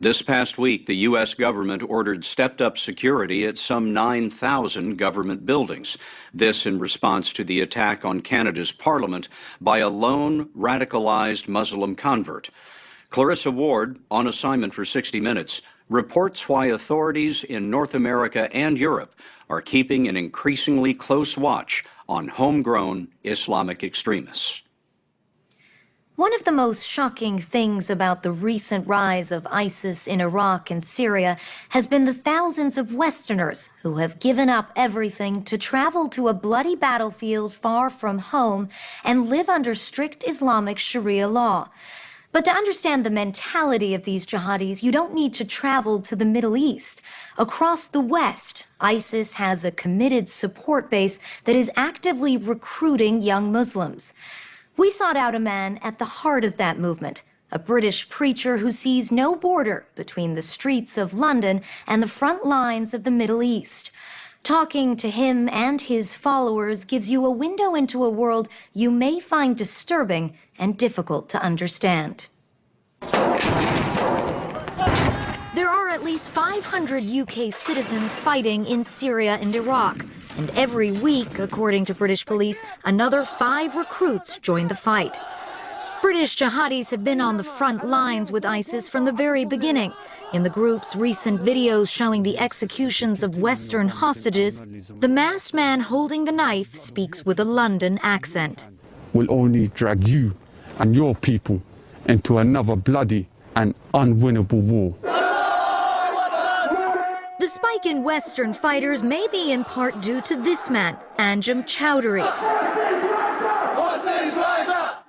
This past week, the U.S. government ordered stepped-up security at some 9,000 government buildings. This in response to the attack on Canada's parliament by a lone, radicalized Muslim convert. Clarissa Ward, on assignment for 60 Minutes, reports why authorities in North America and Europe are keeping an increasingly close watch on homegrown Islamic extremists. One of the most shocking things about the recent rise of ISIS in Iraq and Syria has been the thousands of Westerners who have given up everything to travel to a bloody battlefield far from home and live under strict Islamic Sharia law. But to understand the mentality of these jihadis, you don't need to travel to the Middle East. Across the West, ISIS has a committed support base that is actively recruiting young Muslims. We sought out a man at the heart of that movement, a British preacher who sees no border between the streets of London and the front lines of the Middle East. Talking to him and his followers gives you a window into a world you may find disturbing and difficult to understand. There are at least 500 UK citizens fighting in Syria and Iraq, and every week, according to British police, another 5 recruits join the fight. British jihadis have been on the front lines with ISIS from the very beginning. In the group's recent videos showing the executions of Western hostages, the masked man holding the knife speaks with a London accent. Will only drag you and your people into another bloody and unwinnable war. The spike in Western fighters may be in part due to this man, Anjem Chowdhury,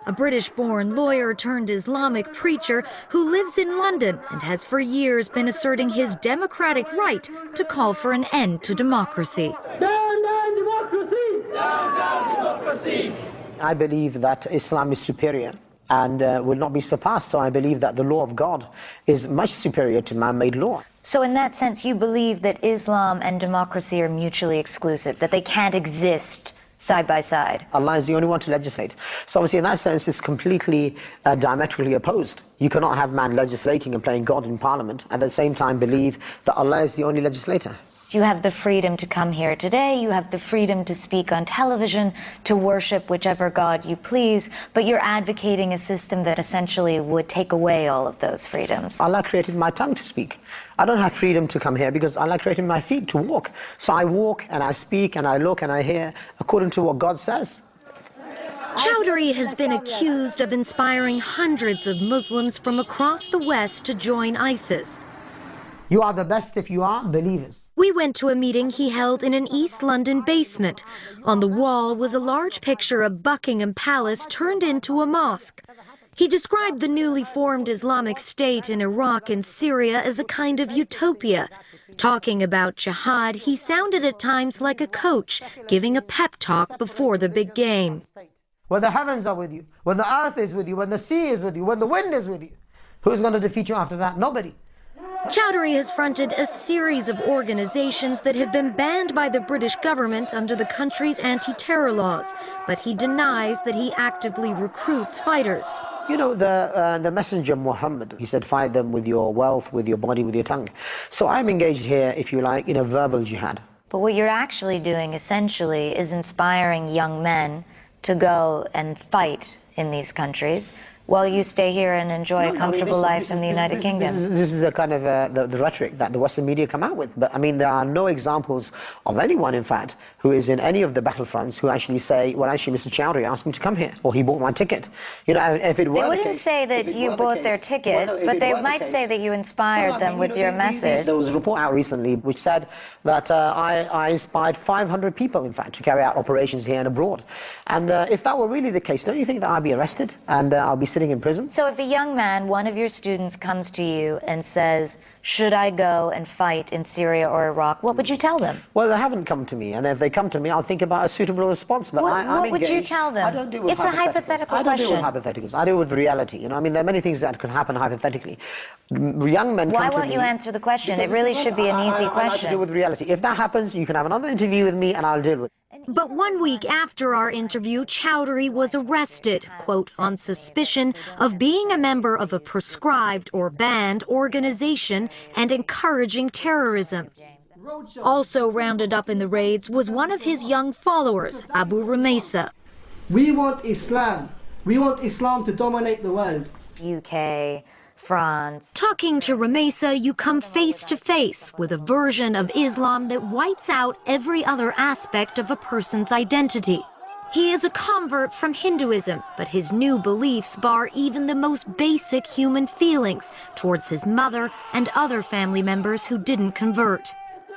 a British-born lawyer turned Islamic preacher who lives in London and has for years been asserting his democratic right to call for an end to democracy. Down, down, democracy! Down, down, democracy! I believe that Islam is superior and will not be surpassed, so I believe that the law of God is much superior to man-made law. So in that sense, you believe that Islam and democracy are mutually exclusive, that they can't exist side by side? Allah is the only one to legislate. So obviously in that sense it's completely diametrically opposed. You cannot have man legislating and playing God in Parliament and at the same time believe that Allah is the only legislator. You have the freedom to come here today, you have the freedom to speak on television, to worship whichever God you please, but you're advocating a system that essentially would take away all of those freedoms. Allah created my tongue to speak. I don't have freedom to come here because Allah created my feet to walk. So I walk and I speak and I look and I hear according to what God says. Chowdhury has been accused of inspiring hundreds of Muslims from across the West to join ISIS. You are the best if you are believers. We went to a meeting he held in an East London basement. On the wall was a large picture of Buckingham Palace turned into a mosque. He described the newly formed Islamic State in Iraq and Syria as a kind of utopia. Talking about jihad, he sounded at times like a coach, giving a pep talk before the big game. When the heavens are with you, when the earth is with you, when the sea is with you, when the wind is with you, who's going to defeat you after that? Nobody. Chowdhury has fronted a series of organizations that have been banned by the British government under the country's anti-terror laws, but he denies that he actively recruits fighters. You know, the messenger Muhammad, he said, fight them with your wealth, with your body, with your tongue. So I'm engaged here, if you like, in a verbal jihad. But what you're actually doing, essentially, is inspiring young men to go and fight in these countries, while you stay here and enjoy a comfortable life in the United Kingdom. This is a kind of the rhetoric that the Western media come out with. But I mean, there are no examples of anyone, in fact, who is in any of the battlefronts who actually say, well, actually, Mr. Chowdhury asked me to come here, or he bought my ticket. You know, if it were They wouldn't say that you bought their ticket, but they might say that you inspired them with your message. There was a report out recently which said that I inspired 500 people, in fact, to carry out operations here and abroad. And if that were really the case, don't you think that I'd be arrested and I'll be sitting in prison? So if a young man, one of your students, comes to you and says, should I go and fight in Syria or Iraq, what would you tell them? Well, they haven't come to me, and if they come to me, I'll think about a suitable response. But what would you tell them? I don't deal with It's a hypothetical I don't question. deal with hypotheticals. I deal with reality. You know, I mean, there are many things that could happen hypothetically. Young men come to me... Why won't you answer the question? It really should be an easy question. I like to deal with reality. If that happens, you can have another interview with me, and I'll deal with it. But 1 week after our interview, Chowdhury was arrested, quote, on suspicion of being a member of a proscribed or banned organization and encouraging terrorism. Also rounded up in the raids was one of his young followers, Abu Rumeysa. We want Islam. We want Islam to dominate the world. UK, France. Talking to Rumeysa, you come face to face with a version of Islam that wipes out every other aspect of a person's identity. He is a convert from Hinduism, but his new beliefs bar even the most basic human feelings towards his mother and other family members who didn't convert.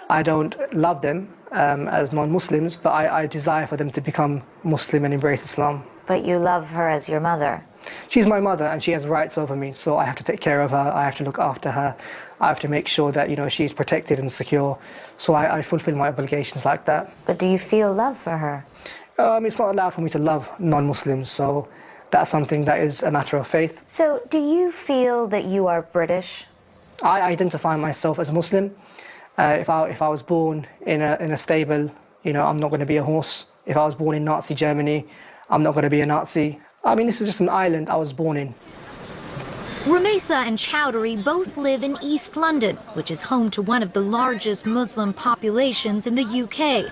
I don't love them as non-Muslims, but I desire for them to become Muslim and embrace Islam. But you love her as your mother. She's my mother and she has rights over me, so I have to take care of her, I have to look after her, I have to make sure that, you know, she's protected and secure, so I fulfill my obligations like that. But do you feel love for her? It's not allowed for me to love non-Muslims, so that's something that is a matter of faith. So do you feel that you are British? I identify myself as Muslim. If I was born in a stable, you know, I'm not going to be a horse. If I was born in Nazi Germany, I'm not going to be a Nazi. I mean, this is just an island I was born in. Rumeysa and Chowdhury both live in East London, which is home to one of the largest Muslim populations in the UK.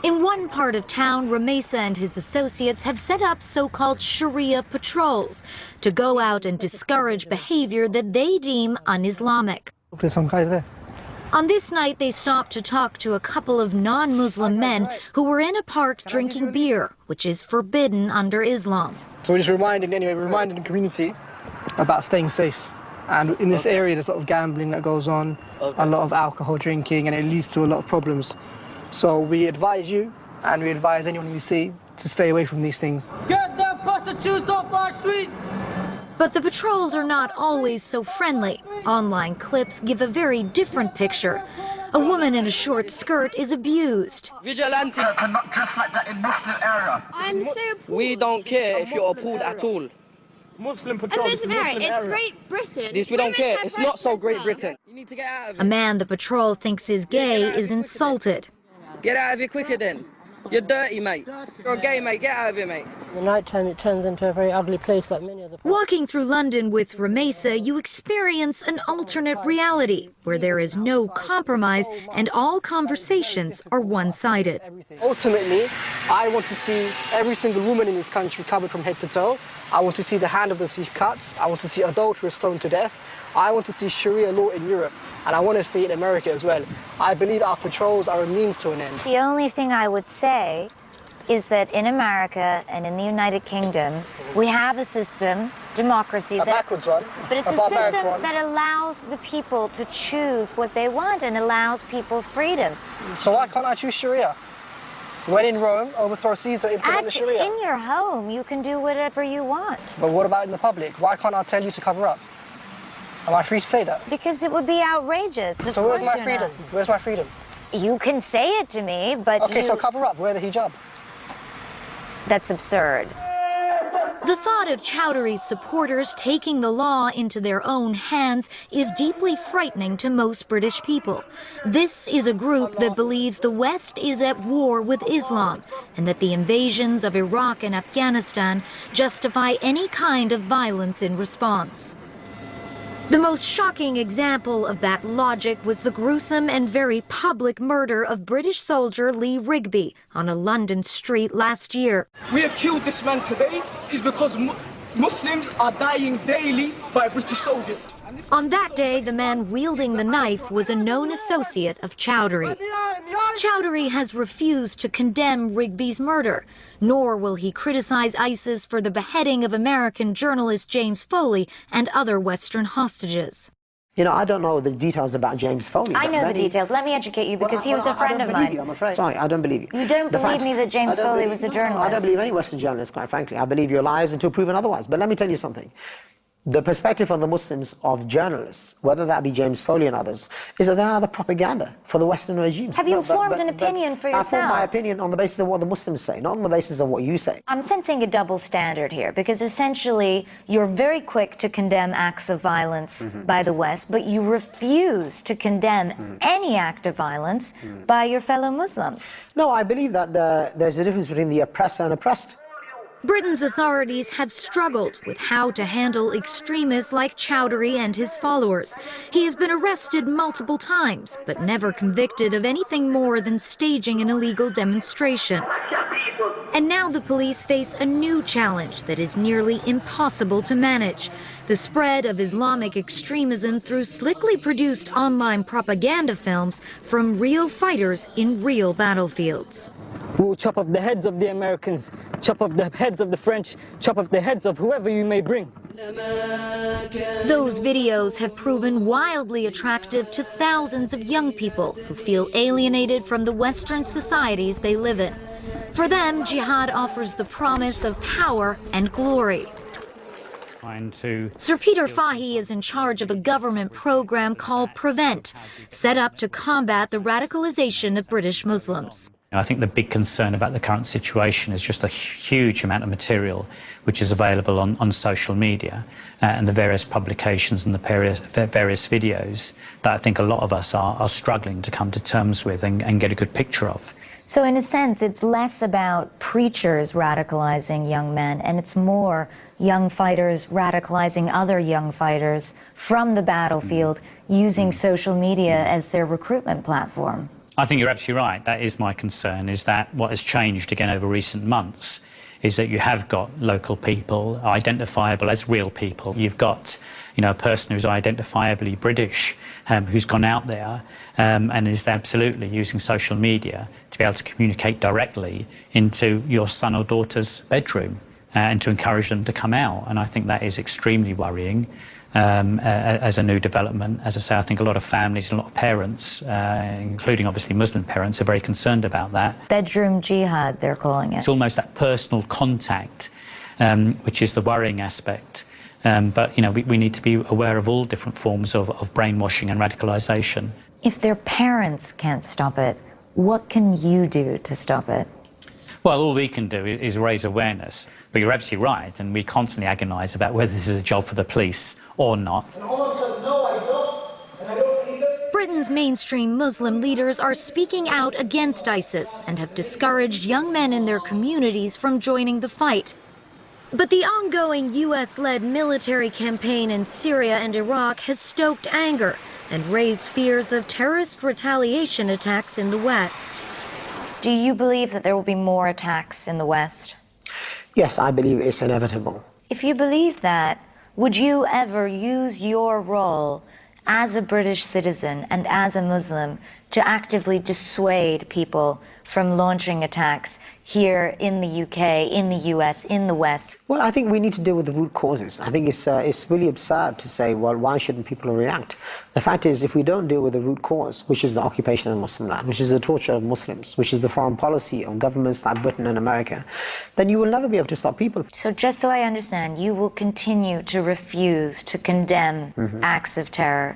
In one part of town, Rumeysa and his associates have set up so-called Sharia patrols to go out and discourage behavior that they deem un-Islamic. There's some guys there. On this night, they stopped to talk to a couple of non-Muslim men who were in a park drinking beer, which is forbidden under Islam. So we're just reminding the community about staying safe. And in this area, there's a lot of gambling that goes on, a lot of alcohol drinking, and it leads to a lot of problems. So we advise you, and we advise anyone we see, to stay away from these things. Get the prostitutes off our streets! But the patrols are not always so friendly. Online clips give a very different picture. A woman in a short skirt is abused. Vigilante cannot dress like that in Muslim area. I'm so appalled. We don't care if you're appalled at all. Muslim patrol. It's Great Britain. This we don't care. It's not so Great Britain. You need to get out of it. A man the patrol thinks is gay is insulted. Get out of here quicker then. You're dirty, mate. You're a gay, mate. Get out of here, mate. In the night time, it turns into a very ugly place like many other places. Walking through London with Rumeysa, you experience an alternate reality where there is no compromise and all conversations are one-sided. Ultimately, I want to see every single woman in this country covered from head to toe. I want to see the hand of the thief cut. I want to see adulterers stoned to death. I want to see Sharia law in Europe, and I want to see it in America as well. I believe our patrols are a means to an end. The only thing I would say is that in America and in the United Kingdom, we have a system, democracy, backwards one, but it's a system that allows the people to choose what they want and allows people freedom. So why can't I choose Sharia? When in Rome, overthrow Caesar, implement the Sharia. In your home, you can do whatever you want. But what about in the public? Why can't I tell you to cover up? Am I free to say that? Because it would be outrageous. So where's my freedom? Where's my freedom? You can say it to me, but okay, so cover up, wear the hijab. That's absurd. The thought of Chowdhury's supporters taking the law into their own hands is deeply frightening to most British people. This is a group that believes the West is at war with Islam and that the invasions of Iraq and Afghanistan justify any kind of violence in response. The most shocking example of that logic was the gruesome and very public murder of British soldier Lee Rigby on a London street last year. We have killed this man today is because Muslims are dying daily by British soldiers. On that day, the man wielding the knife was a known associate of Chowdhury. Chowdhury has refused to condemn Rigby's murder, nor will he criticize ISIS for the beheading of American journalist James Foley and other Western hostages. You know, I don't know the details about James Foley. I know the details. Let me educate you because he was a friend of mine. I'm afraid. Sorry, I don't believe you. You don't believe me that James Foley was a journalist? I don't believe any Western journalist, quite frankly. I believe you're liars until proven otherwise. But let me tell you something. The perspective of the Muslims, of journalists, whether that be James Foley and others, is that they are the propaganda for the Western regimes. Have you formed an opinion for yourself? I form my opinion on the basis of what the Muslims say, not on the basis of what you say. I'm sensing a double standard here, because essentially you're very quick to condemn acts of violence by the West, but you refuse to condemn any act of violence by your fellow Muslims. No, I believe that there's a difference between the oppressor and oppressed. Britain's authorities have struggled with how to handle extremists like Chowdhury and his followers. He has been arrested multiple times, but never convicted of anything more than staging an illegal demonstration. And now the police face a new challenge that is nearly impossible to manage: the spread of Islamic extremism through slickly produced online propaganda films from real fighters in real battlefields. We will chop off the heads of the Americans, chop off the heads of the French, chop off the heads of whoever you may bring. Those videos have proven wildly attractive to thousands of young people who feel alienated from the Western societies they live in. For them, jihad offers the promise of power and glory. Sir Peter Fahy is in charge of a government program called Prevent, set up to combat the radicalization of British Muslims. I think the big concern about the current situation is just a huge amount of material which is available on social media and the various publications and the various videos that I think a lot of us are struggling to come to terms with and get a good picture of. So in a sense, it's less about preachers radicalizing young men, and it's more young fighters radicalizing other young fighters from the battlefield using social media as their recruitment platform. I think you're absolutely right. That is my concern, is that what has changed again over recent months is that you have got local people identifiable as real people. You've got, a person who's identifiably British, who's gone out there and is absolutely using social media to be able to communicate directly into your son or daughter's bedroom and to encourage them to come out. And I think that is extremely worrying. As a new development. As I say, I think a lot of families and a lot of parents, including obviously Muslim parents, are very concerned about that. Bedroom jihad, they're calling it. It's almost that personal contact, which is the worrying aspect. But, we need to be aware of all different forms of brainwashing and radicalisation. If their parents can't stop it, what can you do to stop it? Well, all we can do is raise awareness. But you're absolutely right, and we constantly agonise about whether this is a job for the police or not. Britain's mainstream Muslim leaders are speaking out against ISIS and have discouraged young men in their communities from joining the fight. But the ongoing US-led military campaign in Syria and Iraq has stoked anger and raised fears of terrorist retaliation attacks in the West. Do you believe that there will be more attacks in the West? Yes, I believe it's inevitable. If you believe that, would you ever use your role as a British citizen and as a Muslim to actively dissuade people from launching attacks here in the UK, in the US, in the West? Well, I think we need to deal with the root causes. I think it's really absurd to say, well, why shouldn't people react? The fact is, if we don't deal with the root cause, which is the occupation of Muslim land, which is the torture of Muslims, which is the foreign policy of governments like Britain and America, then you will never be able to stop people. So just so I understand, you will continue to refuse to condemn acts of terror?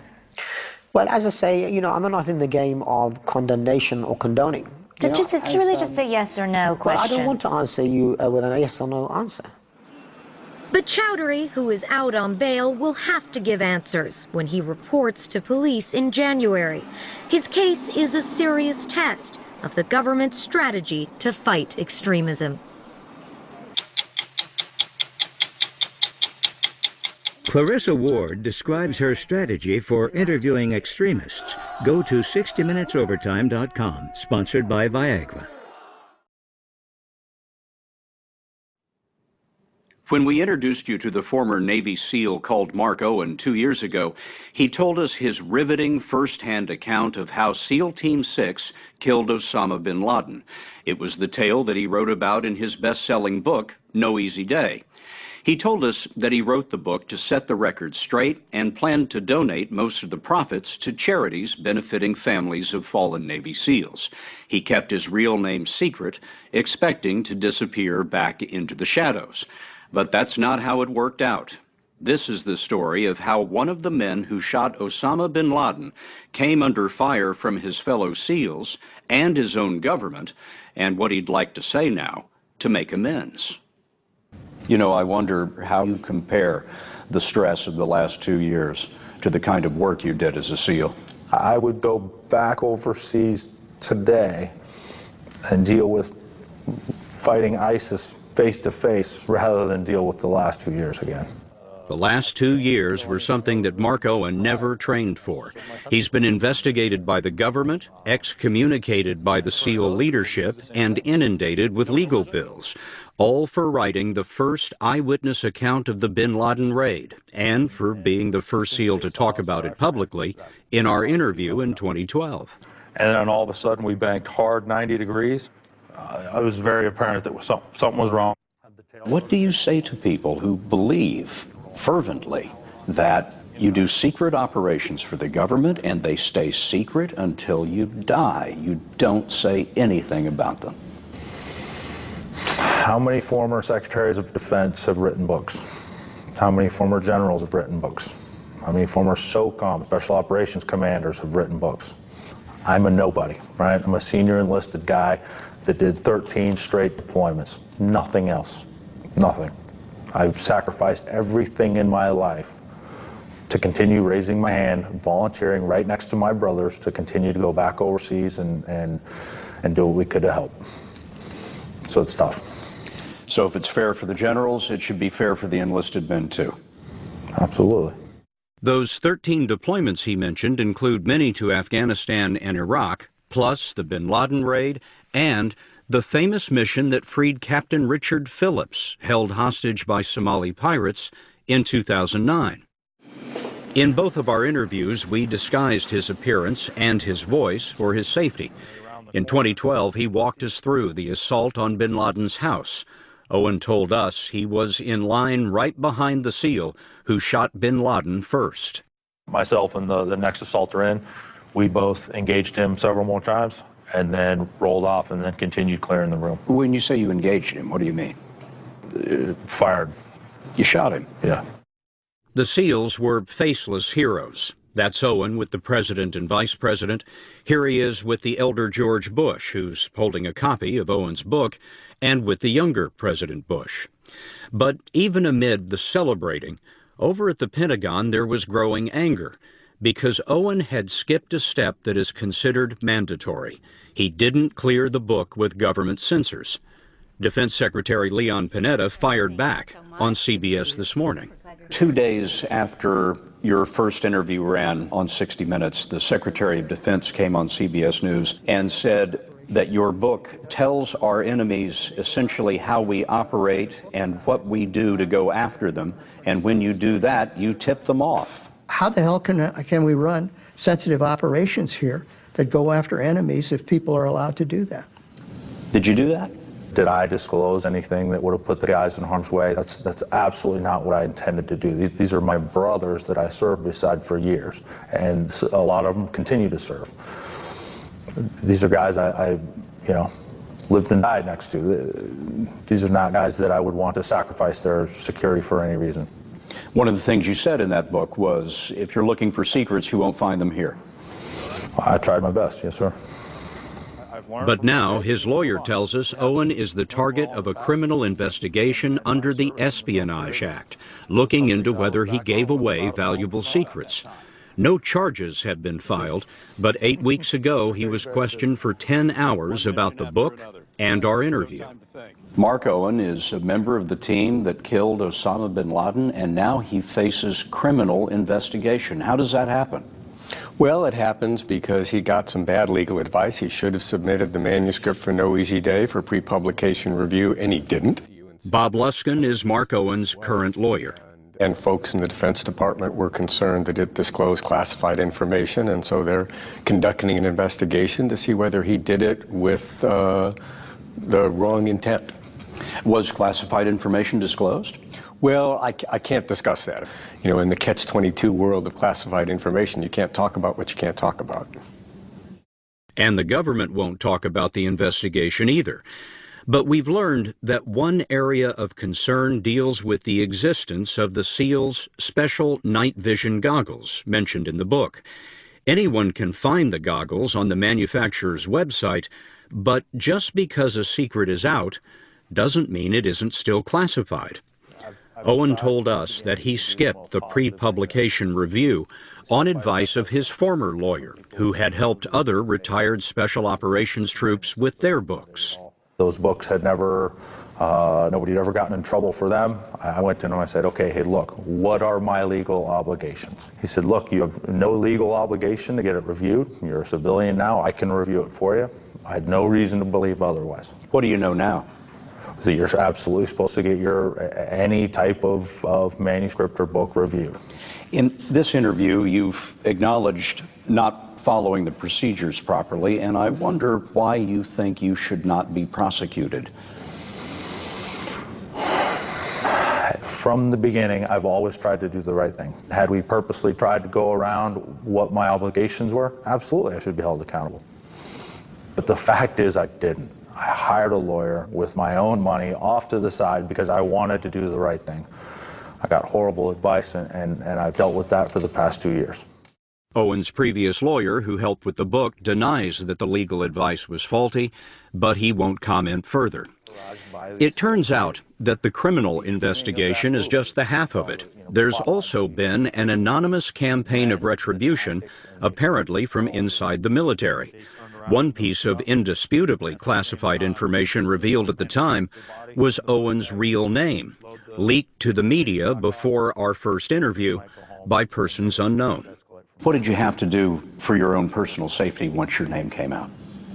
Well, as I say, I'm not in the game of condemnation or condoning. It's really just a yes or no question. Well, I don't want to answer you with a yes or no answer. But Chowdhury, who is out on bail, will have to give answers when he reports to police in January. His case is a serious test of the government's strategy to fight extremism. Clarissa Ward describes her strategy for interviewing extremists. Go to 60minutesovertime.com, sponsored by Viagra. When we introduced you to the former Navy SEAL called Mark Owen 2 years ago, he told us his riveting first-hand account of how SEAL Team 6 killed Osama bin Laden. It was the tale that he wrote about in his best-selling book, No Easy Day. He told us that he wrote the book to set the record straight and planned to donate most of the profits to charities benefiting families of fallen Navy SEALs. He kept his real name secret, expecting to disappear back into the shadows. But that's not how it worked out. This is the story of how one of the men who shot Osama bin Laden came under fire from his fellow SEALs and his own government, and what he'd like to say now to make amends. You know, I wonder how you compare the stress of the last 2 years to the kind of work you did as a SEAL. I would go back overseas today and deal with fighting ISIS face to face rather than deal with the last 2 years again. The last 2 years were something that Mark Owen never trained for. He's been investigated by the government, excommunicated by the SEAL leadership, and inundated with legal bills, all for writing the first eyewitness account of the bin Laden raid, and for being the first SEAL to talk about it publicly in our interview in 2012. And then all of a sudden we banked hard 90 degrees. It was very apparent that something was wrong. What do you say to people who believe fervently that you do secret operations for the government and they stay secret until you die? You don't say anything about them. How many former secretaries of defense have written books? How many former generals have written books? How many former SOCOM, special operations commanders, have written books? I'm a nobody, right? I'm a senior enlisted guy that did 13 straight deployments. Nothing else. Nothing. I've sacrificed everything in my life to continue raising my hand, volunteering right next to my brothers to continue to go back overseas and do what we could to help. So it's tough. So if it's fair for the generals, it should be fair for the enlisted men too. Absolutely. Those 13 deployments he mentioned include many to Afghanistan and Iraq, plus the bin Laden raid and the famous mission that freed Captain Richard Phillips, held hostage by Somali pirates, in 2009. In both of our interviews, we disguised his appearance and his voice for his safety. In 2012, he walked us through the assault on bin Laden's house. Owen told us he was in line right behind the SEAL who shot bin Laden first. Myself and the next assaulter in, we both engaged him several more times and then rolled off and then continued clearing the room. When you say you engaged him, what do you mean? Fired. You shot him? Yeah. The SEALs were faceless heroes. That's Owen with the president and vice president. Here he is with the elder George Bush, who's holding a copy of Owen's book, and with the younger President Bush. But even amid the celebrating, over at the Pentagon there was growing anger, because Owen had skipped a step that is considered mandatory. He didn't clear the book with government censors. Defense Secretary Leon Panetta fired back on CBS This Morning. 2 days after your first interview ran on 60 Minutes, the Secretary of Defense came on CBS News and said that your book tells our enemies essentially how we operate and what we do to go after them, and when you do that, you tip them off. How the hell can we run sensitive operations here that go after enemies if people are allowed to do that? Did you do that? Did I disclose anything that would have put the guys in harm's way? That's absolutely not what I intended to do. These are my brothers that I served beside for years, and a lot of them continue to serve. These are guys I lived and died next to. These are not guys that I would want to sacrifice their security for any reason. One of the things you said in that book was, if you're looking for secrets, you won't find them here. I tried my best, yes, sir. But now his lawyer tells us Owen is the target of a criminal investigation under the Espionage Act, looking into whether he gave away valuable secrets. No charges have been filed, but 8 weeks ago he was questioned for 10 hours about the book and our interview. Mark Owen is a member of the team that killed Osama bin Laden, and now he faces criminal investigation. How does that happen? Well, it happens because he got some bad legal advice. He should have submitted the manuscript for No Easy Day for pre-publication review, and he didn't. Bob Luskin is Mark Owen's current lawyer. And folks in the Defense Department were concerned that it disclosed classified information, and so they're conducting an investigation to see whether he did it with the wrong intent. Was classified information disclosed? Well, I can't discuss that. You know, in the catch-22 world of classified information, you can't talk about what you can't talk about. And the government won't talk about the investigation either. But we've learned that one area of concern deals with the existence of the SEAL's special night vision goggles mentioned in the book. Anyone can find the goggles on the manufacturer's website, but just because a secret is out doesn't mean it isn't still classified. Owen told us that he skipped the pre-publication review on advice of his former lawyer, who had helped other retired special operations troops with their books. Those books had never, nobody had ever gotten in trouble for them. I went to him and I said, okay, hey, look, what are my legal obligations? He said, look, you have no legal obligation to get it reviewed. You're a civilian now. I can review it for you. I had no reason to believe otherwise. What do you know now? That you're absolutely supposed to get any type of manuscript or book reviewed. In this interview, you've acknowledged not following the procedures properly, and I wonder why you think you should not be prosecuted. From the beginning, I've always tried to do the right thing. Had we purposely tried to go around what my obligations were, absolutely I should be held accountable. But the fact is I didn't. I hired a lawyer with my own money off to the side because I wanted to do the right thing. I got horrible advice, and I've dealt with that for the past 2 years. Owen's previous lawyer, who helped with the book, denies that the legal advice was faulty, but he won't comment further. It turns out that the criminal investigation is just the half of it. There's also been an anonymous campaign of retribution, apparently from inside the military. One piece of indisputably classified information revealed at the time was Owen's real name, leaked to the media before our first interview by persons unknown. What did you have to do for your own personal safety once your name came out?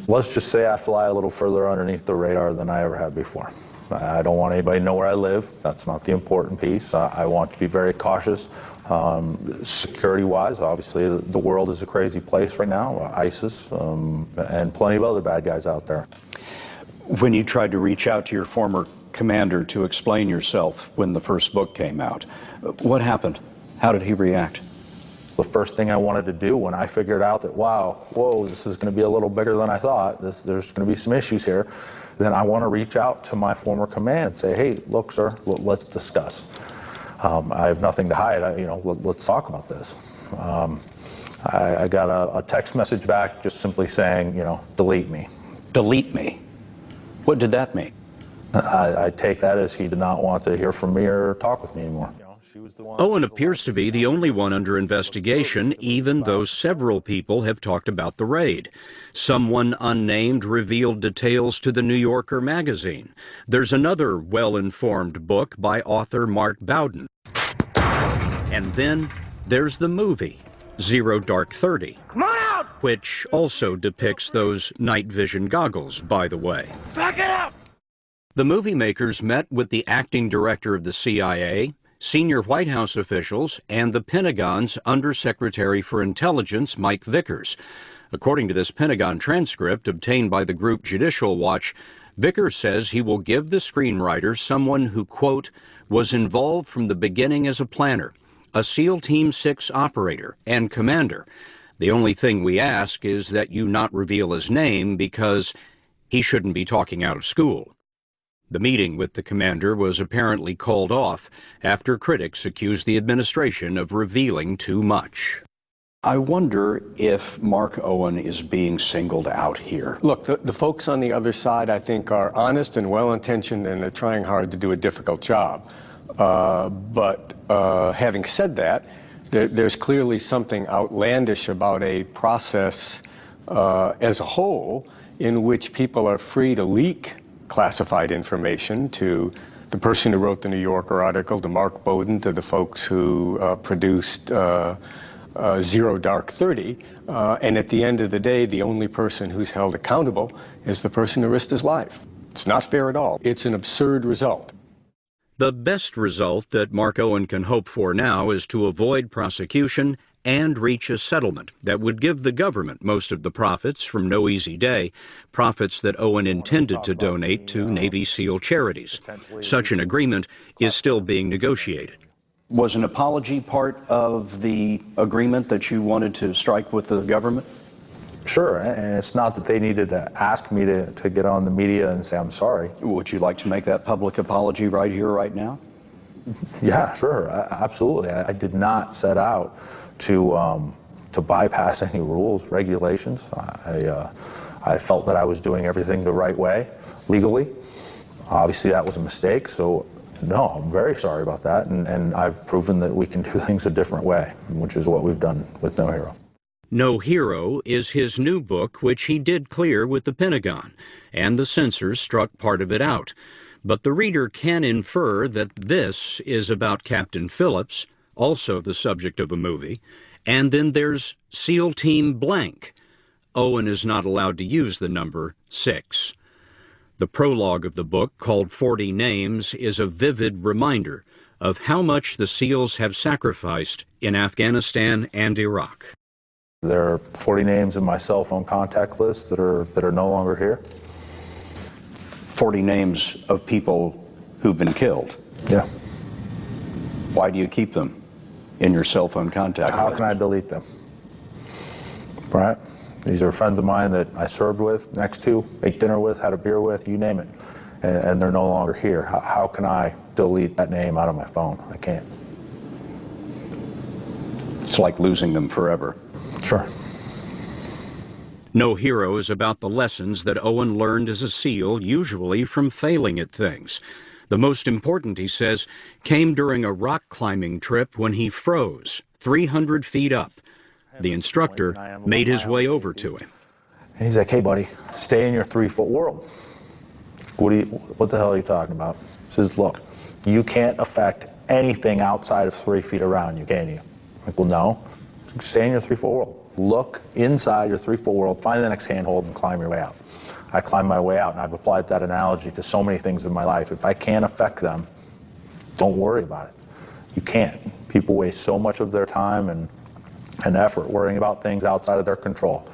Let's just say I fly a little further underneath the radar than I ever have before. I don't want anybody to know where I live. That's not the important piece. I want to be very cautious. Security-wise, obviously, the world is a crazy place right now. ISIS and plenty of other bad guys out there. When you tried to reach out to your former commander to explain yourself when the first book came out, what happened? How did he react? The first thing I wanted to do when I figured out that, wow, whoa, this is going to be a little bigger than I thought, there's going to be some issues here, then I want to reach out to my former command and say, hey, look, sir, let's discuss. I have nothing to hide. Let's talk about this. I got a text message back just simply saying, delete me. Delete me? What did that mean? I take that as he did not want to hear from me or talk with me anymore. Owen appears to be the only one under investigation, even though several people have talked about the raid. Someone unnamed revealed details to the New Yorker magazine. There's another well-informed book by author Mark Bowden. And then there's the movie, 0-Dark-30. Come on out! Which also depicts those night vision goggles, by the way. Back it up! The movie makers met with the acting director of the CIA, senior White House officials, and the Pentagon's Undersecretary for Intelligence, Mike Vickers. According to this Pentagon transcript obtained by the group Judicial Watch, Vickers says he will give the screenwriter someone who, quote, was involved from the beginning as a planner, a SEAL Team 6 operator and commander. The only thing we ask is that you not reveal his name because he shouldn't be talking out of school. The meeting with the commander was apparently called off after critics accused the administration of revealing too much. I wonder if Mark Owen is being singled out here. Look, the folks on the other side, I think, are honest and well-intentioned, and they're trying hard to do a difficult job. But having said that, there's clearly something outlandish about a process as a whole in which people are free to leak classified information to the person who wrote the New Yorker article, to Mark Bowden, to the folks who produced 0-Dark-30, and at the end of the day, the only person who's held accountable is the person who risked his life. It's not fair at all. It's an absurd result. The best result that Mark Owen can hope for now is to avoid prosecution and reach a settlement that would give the government most of the profits from No Easy Day, profits that Owen intended to donate to Navy SEAL charities. Such an agreement is still being negotiated. Was an apology part of the agreement that you wanted to strike with the government? Sure, and it's not that they needed to ask me to get on the media and say I'm sorry. Would you like to make that public apology right here, right now? Yeah, sure, absolutely. I did not set out to bypass any rules, regulations. I felt that I was doing everything the right way, legally. Obviously, that was a mistake, so no, I'm very sorry about that, and I've proven that we can do things a different way, which is what we've done with No Hero. No Hero is his new book, which he did clear with the Pentagon, and the censors struck part of it out. But the reader can infer that this is about Captain Phillips, also the subject of a movie, and then there's SEAL Team Blank. Owen is not allowed to use the number 6. The prologue of the book, called 40 Names, is a vivid reminder of how much the SEALs have sacrificed in Afghanistan and Iraq. There are 40 names in my cell phone contact list that are no longer here. 40 names of people who've been killed. Yeah. Why do you keep them in your cell phone contact list? How can I delete them? Right? These are friends of mine that I served with, next to, ate dinner with, had a beer with, you name it. And they're no longer here. How can I delete that name out of my phone? I can't. It's like losing them forever. Sure. No Hero is about the lessons that Owen learned as a SEAL, usually from failing at things. The most important, he says, came during a rock climbing trip when he froze 300 feet up. The instructor made his way over to him. And he's like, hey, buddy, stay in your 3-foot world. What the hell are you talking about? He says, look, you can't affect anything outside of 3 feet around you, can you? I'm like, well, no. Stay in your 3-foot world. Look inside your 3-foot world, find the next handhold, and climb your way out. I climbed my way out, and I've applied that analogy to so many things in my life. If I can't affect them, don't worry about it. You can't. People waste so much of their time and effort worrying about things outside of their control.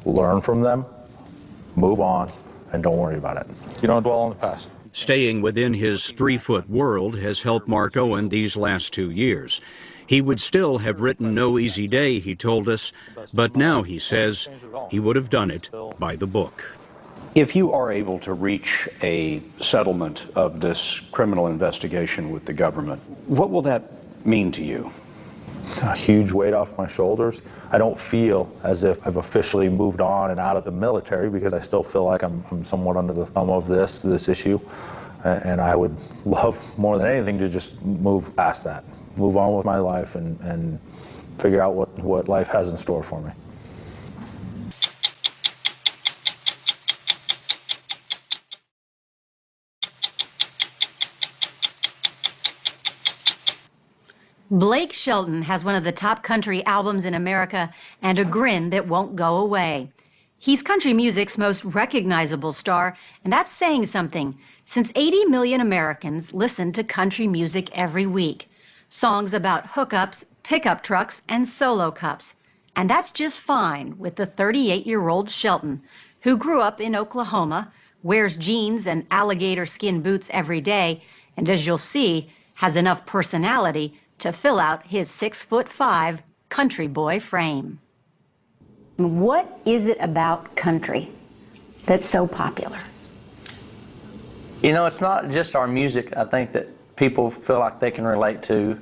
Learn from them, move on, and don't worry about it. You don't dwell on the past. Staying within his 3-foot world has helped Mark Owen these last 2 years. He would still have written No Easy Day, he told us, but now he says he would have done it by the book. If you are able to reach a settlement of this criminal investigation with the government, what will that mean to you? A huge weight off my shoulders. I don't feel as if I've officially moved on and out of the military, because I still feel like I'm somewhat under the thumb of this issue. And I would love more than anything to just move past that, move on with my life and figure out what life has in store for me. Blake Shelton has one of the top country albums in America and a grin that won't go away. He's country music's most recognizable star, and that's saying something, since 80 million Americans listen to country music every week. Songs about hookups, pickup trucks, and solo cups. And that's just fine with the 38-year-old Shelton, who grew up in Oklahoma, wears jeans and alligator skin boots every day, and as you'll see, has enough personality to fill out his 6'5" country boy frame. What is it about country that's so popular? You know, it's not just our music, I think, that people feel like they can relate to,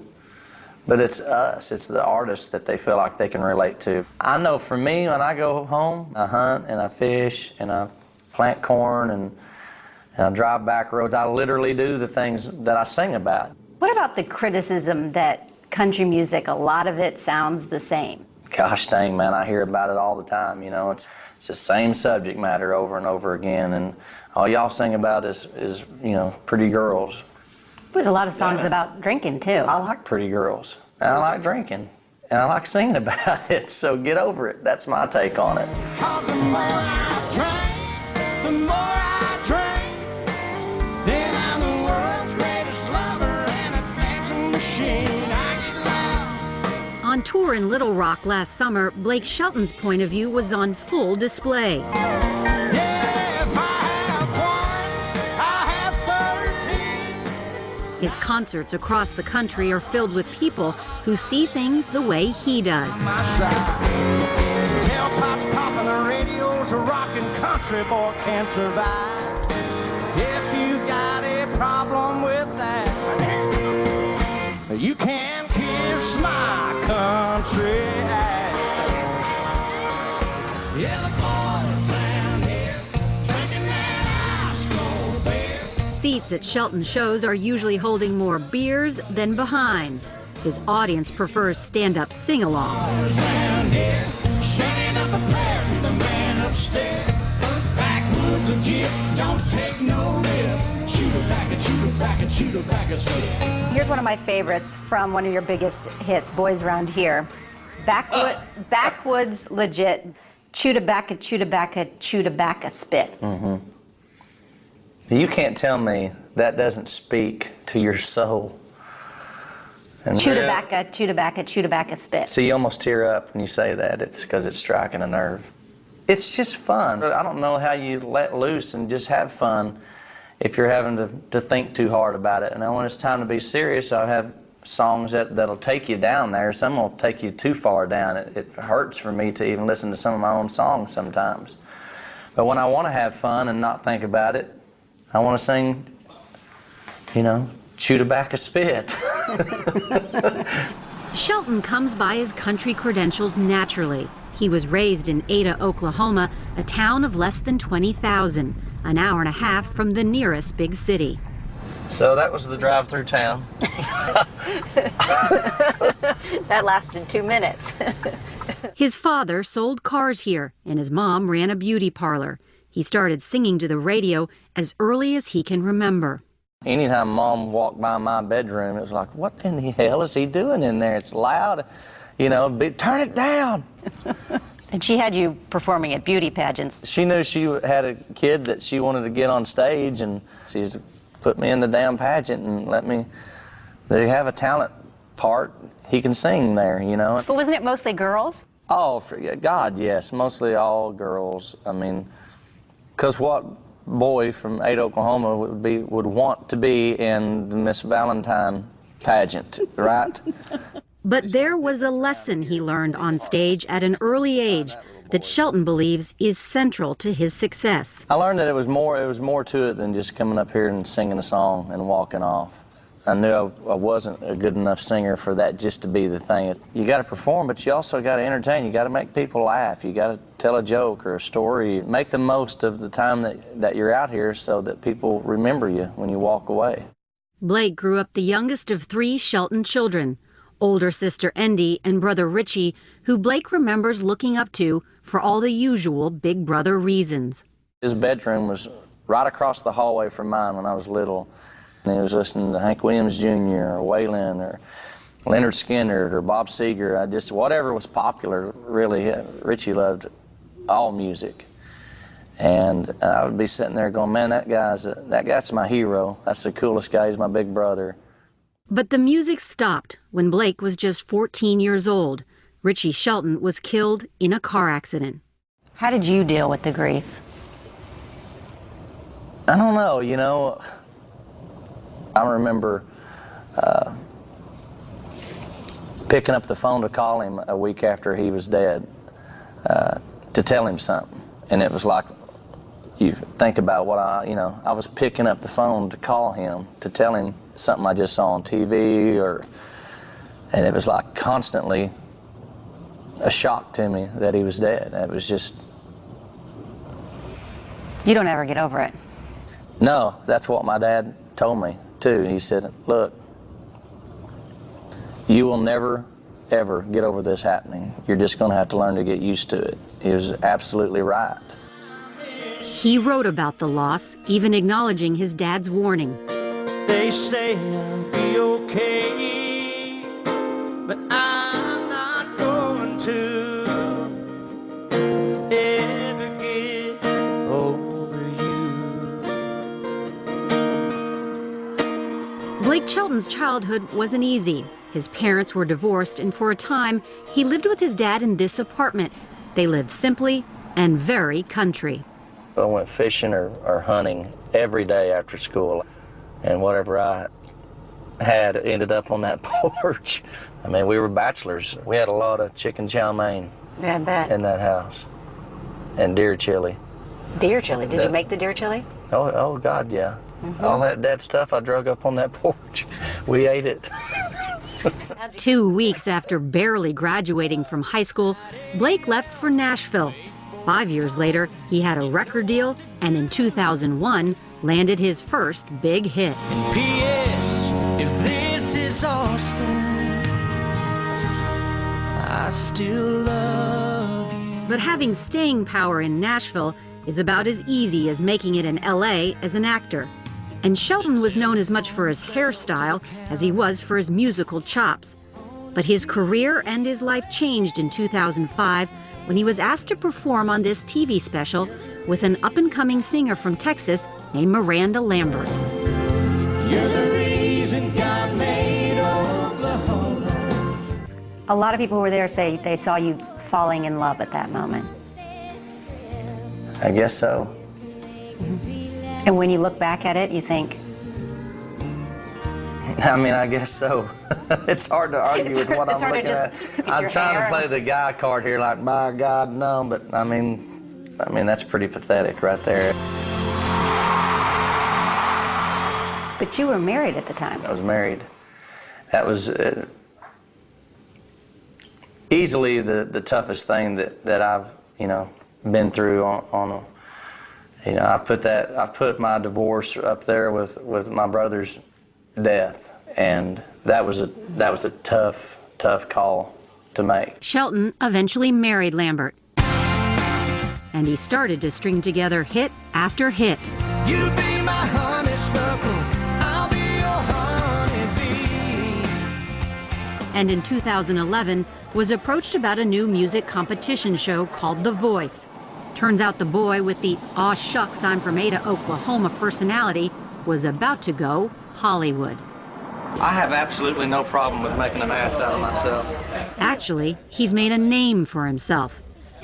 but it's us, it's the artists that they feel like they can relate to. I know for me, when I go home, I hunt and I fish and I plant corn and I drive back roads. I literally do the things that I sing about. What about the criticism that country music, a lot of it sounds the same? Gosh dang, man, I hear about it all the time. You know, it's the same subject matter over and over again, and all y'all sing about is you know, pretty girls. There's a lot of songs about drinking, too. I like pretty girls, and I like drinking, and I like singing about it, so get over it. That's my take on it. On tour in Little Rock last summer, Blake Shelton's point of view was on full display. His concerts across the country are filled with people who see things the way he does. Well, pot's popping, the radio's a rockin', country boy can't survive. If you got a problem with that, you can kiss my country ass. Yeah, the boys round here drinking that ice cold beer. Seats at Shelton shows are usually holding more beers than behinds. His audience prefers stand-up sing-alongs. Round here, singing up a prayer to the man upstairs. Backwoods legit, don't take no lip. Shoot it back and shoot it back and shoot it back and split. Here's one of my favorites from one of your biggest hits, Boys Round Here. Backwoods legit, chew tobacco, chew tobacco, chew tobacco, spit. You can't tell me that doesn't speak to your soul. And Chew tobacco, chew tobacco, chew tobacco, spit. So you almost tear up when you say that. It's because it's striking a nerve. It's just fun. I don't know how you let loose and just have fun if you're having to think too hard about it. And then when it's time to be serious, I have songs that'll take you down there. Some will take you too far down. It hurts for me to even listen to some of my own songs sometimes. But when I want to have fun and not think about it, I want to sing, you know, chew tobacco, spit. Shelton comes by his country credentials naturally. He was raised in Ada, Oklahoma, a town of less than 20,000, an hour and a half from the nearest big city. So that was the drive through town. That lasted 2 minutes. His father sold cars here, and his mom ran a beauty parlor. He started singing to the radio as early as he can remember. Anytime Mom walked by my bedroom, it was like, what in the hell is he doing in there? It's loud, you know, turn it down. And she had you performing at beauty pageants. She knew she had a kid that she wanted to get on stage, and she put me in the damn pageant and let me, they have a talent part, he can sing there, you know. But wasn't it mostly girls? Oh, God, yes, mostly all girls. I mean, because what boy from Ada, Oklahoma would want to be in the Miss Valentine pageant, right? But there was a lesson he learned on stage at an early age that Shelton believes is central to his success. I learned that it was more to it than just coming up here and singing a song and walking off. I knew I wasn't a good enough singer for that just to be the thing. You got to perform, but you also got to entertain. You got to make people laugh. You got to tell a joke or a story. Make the most of the time that you're out here so that people remember you when you walk away. Blake grew up the youngest of 3 Shelton children, older sister Endy and brother Richie, who Blake remembers looking up to for all the usual big brother reasons. His bedroom was right across the hallway from mine when I was little. And he was listening to Hank Williams Jr. or Waylon or Leonard Skinner or Bob Seger. Whatever was popular, really. Richie loved all music. And I would be sitting there going, man, that guy's my hero. That's the coolest guy. He's my big brother. But the music stopped when Blake was just 14 years old. Richie Shelton was killed in a car accident. How did you deal with the grief? I don't know, you know. I remember picking up the phone to call him a week after he was dead to tell him something. And it was like, you think about what I was picking up the phone to call him to tell him something I just saw on TV, and it was like constantly a shock to me that he was dead. It was just... You don't ever get over it? No, that's what my dad told me, too. He said, look, you will never, ever get over this happening. You're just going to have to learn to get used to it. He was absolutely right. He wrote about the loss, even acknowledging his dad's warning. They say I'll be okay, but I'm not going to ever get over you. Blake Shelton's childhood wasn't easy. His parents were divorced, and for a time, he lived with his dad in this apartment. They lived simply and very country. I went fishing or hunting every day after school, and whatever I had ended up on that porch. I mean, we were bachelors. We had a lot of chicken chow mein. Yeah, I bet. in that house. And deer chili. Deer chili. Did you make the deer chili? Oh God, yeah. All that stuff I drug up on that porch. We ate it. 2 weeks after barely graduating from high school, Blake left for Nashville. 5 years later, he had a record deal and in 2001 landed his first big hit. And P.S. If this is Austin, I still love you. But having staying power in Nashville is about as easy as making it in L.A. as an actor. And Shelton was known as much for his hairstyle as he was for his musical chops. But his career and his life changed in 2005 when he was asked to perform on this TV special with an up-and-coming singer from Texas named Miranda Lambert. You're the reason God made Oklahoma. A lot of people who were there say they saw you falling in love at that moment. I guess so. And when you look back at it, you think, I mean, I guess so. It's hard to argue with what I'm looking at. I'm trying to play the guy card here, like, by God, no, but I mean, that's pretty pathetic right there. But you were married at the time. I was married. That was easily the toughest thing that I've, been through on a, I put my divorce up there with my brother's death, and that was a tough call to make. Shelton eventually married Lambert, and he started to string together hit after hit. You be my honeysuckle, I'll be your honeybee. And in 2011 was approached about a new music competition show called The Voice. Turns out the boy with the "aw shucks, I'm from Ada, Oklahoma" personality was about to go Hollywood. I have absolutely no problem with making an ass out of myself. Actually, he's made a name for himself.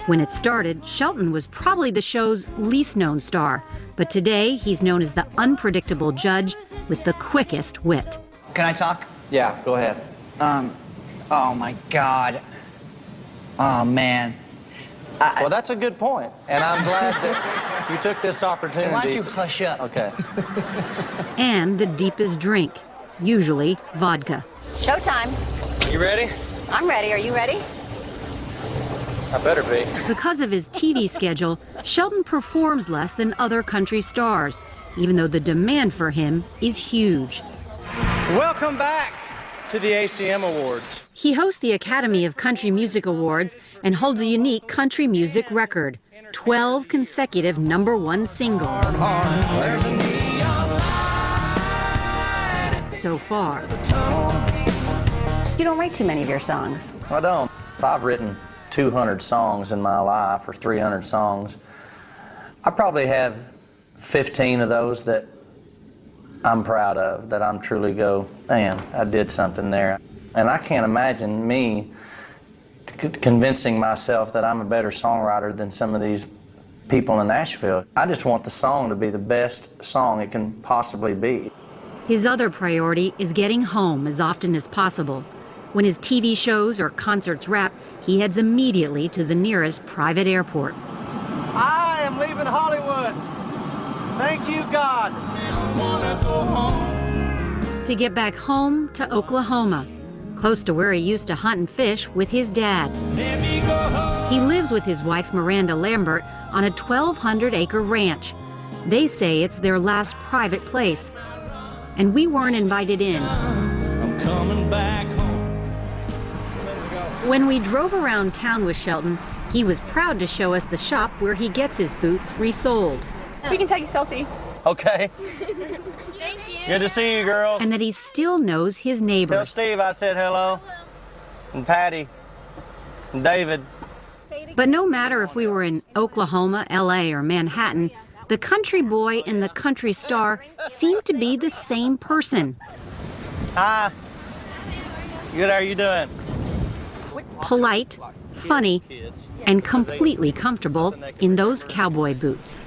When it started, Shelton was probably the show's least known star, but today he's known as the unpredictable judge with the quickest wit. Can I talk? Yeah, go ahead. Oh my God. Oh man. Well, that's a good point, and I'm glad that you took this opportunity. Hey, why don't you hush up? Okay. And the deepest drink, usually vodka. Showtime. You ready? I'm ready. Are you ready? I better be. Because of his TV schedule, Shelton performs less than other country stars, even though the demand for him is huge. Welcome back to the ACM Awards. He hosts the Academy of Country Music Awards and holds a unique country music record, 12 consecutive #1 singles. So far. You don't write too many of your songs. I don't. I've written 200 songs in my life, or 300 songs. I probably have 15 of those that I'm proud of, that I'm truly go, man, I did something there. And I can't imagine me convincing myself that I'm a better songwriter than some of these people in Nashville. I just want the song to be the best song it can possibly be. His other priority is getting home as often as possible. When his TV shows or concerts wrap, he heads immediately to the nearest private airport. I am leaving Hollywood. Thank you, God. To get back home to Oklahoma, close to where he used to hunt and fish with his dad. He lives with his wife, Miranda Lambert, on a 1,200-acre ranch. They say it's their last private place, and we weren't invited in. I'm coming back home. When we drove around town with Shelton, he was proud to show us the shop where he gets his boots resold. We can take a selfie. Okay. Thank you. Good to see you, girls. And that he still knows his neighbors. Tell Steve I said hello. And Patty. And David. But no matter if we were in Oklahoma, LA, or Manhattan, the country boy and the country star seemed to be the same person. Hi. Good, how are you doing? Polite, funny, and completely comfortable in those cowboy boots.